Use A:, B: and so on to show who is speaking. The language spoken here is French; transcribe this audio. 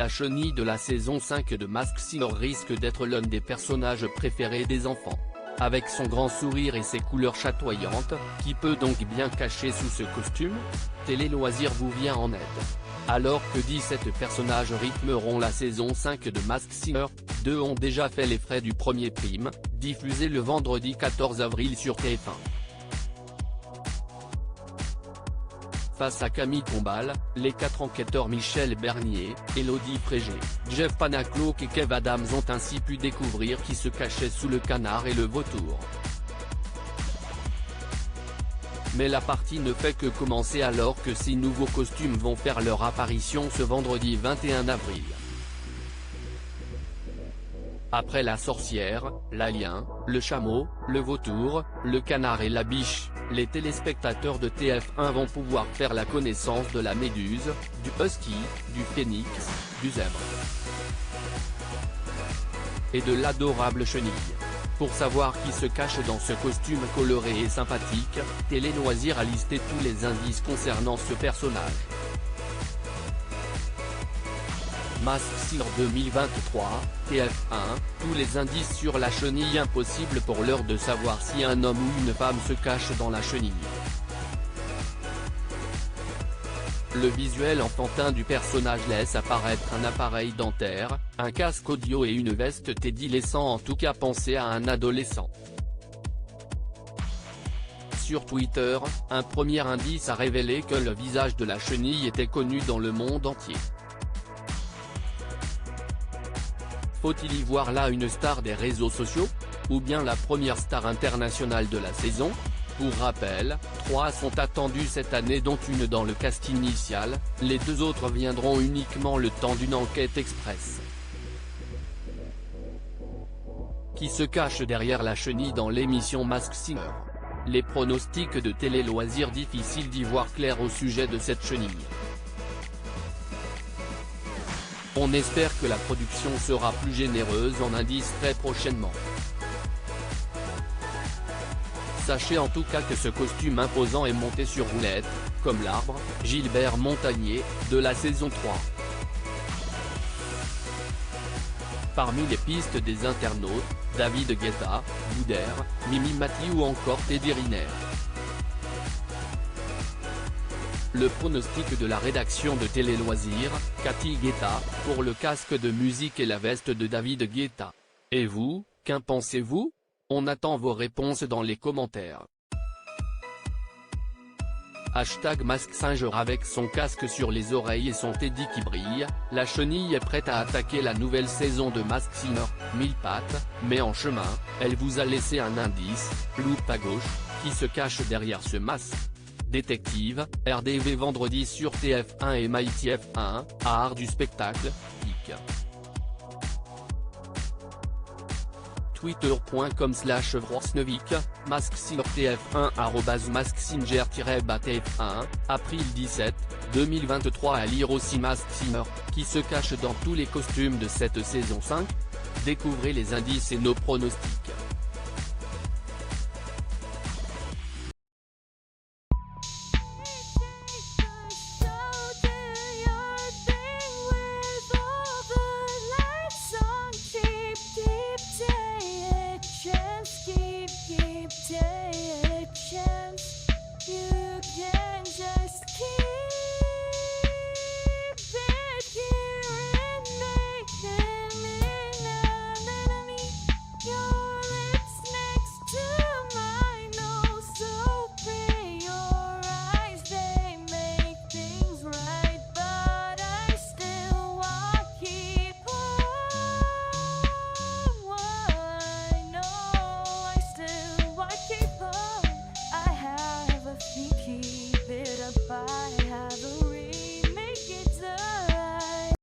A: La chenille de la saison 5 de Masked Singer risque d'être l'un des personnages préférés des enfants. Avec son grand sourire et ses couleurs chatoyantes, qui peut donc bien cacher sous ce costume? Télé Loisirs vous vient en aide. Alors que 17 personnages rythmeront la saison 5 de Masked Singer, 2 ont déjà fait les frais du premier prime, diffusé le vendredi 14 avril sur TF1. Face à Camille Combal, les 4 enquêteurs Michel Bernier, Élodie Frégé, Jeff Panaclock et Kev Adams ont ainsi pu découvrir qui se cachait sous le canard et le vautour. Mais la partie ne fait que commencer alors que 6 nouveaux costumes vont faire leur apparition ce vendredi 21 avril. Après la sorcière, l'alien, le chameau, le vautour, le canard et la biche, les téléspectateurs de TF1 vont pouvoir faire la connaissance de la méduse, du husky, du phénix, du zèbre et de l'adorable chenille. Pour savoir qui se cache dans ce costume coloré et sympathique, Télé Loisirs a listé tous les indices concernant ce personnage. Masked Singer 2023, TF1, tous les indices sur la chenille. Impossible pour l'heure de savoir si un homme ou une femme se cache dans la chenille. Le visuel enfantin du personnage laisse apparaître un appareil dentaire, un casque audio et une veste Teddy, laissant en tout cas penser à un adolescent. Sur Twitter, un premier indice a révélé que le visage de la chenille était connu dans le monde entier. Faut-il y voir là une star des réseaux sociaux? Ou bien la première star internationale de la saison? Pour rappel, 3 sont attendus cette année, dont une dans le cast initial, les 2 autres viendront uniquement le temps d'une enquête express. Qui se cache derrière la chenille dans l'émission Masked Singer? Les pronostics de Télé Loisirs. Difficile d'y voir clair au sujet de cette chenille. On espère que la production sera plus généreuse en indices très prochainement. Sachez en tout cas que ce costume imposant est monté sur roulette, comme l'arbre, Gilbert Montagnier, de la saison 3. Parmi les pistes des internautes, David Guetta, Boudère, Mimi Mati ou encore Teddy Riner. Le pronostic de la rédaction de Télé Loisirs, Cathy Guetta, pour le casque de musique et la veste de David Guetta. Et vous, qu'en pensez-vous? On attend vos réponses dans les commentaires. Masked Singer. Avec son casque sur les oreilles et son Teddy qui brille, la chenille est prête à attaquer la nouvelle saison de Masked Singer, 1000 pattes, mais en chemin, elle vous a laissé un indice, loupe à gauche, qui se cache derrière ce masque. Détective, RDV vendredi sur TF1 et MyTF1, art du spectacle, hic. Twitter.com/Vrorsnevik, Masked Singer TF1 @MaskedSinger-TF1, April 17, 2023. À lire aussi Masked Singer, qui se cache dans tous les costumes de cette saison 5? Découvrez les indices et nos pronostics.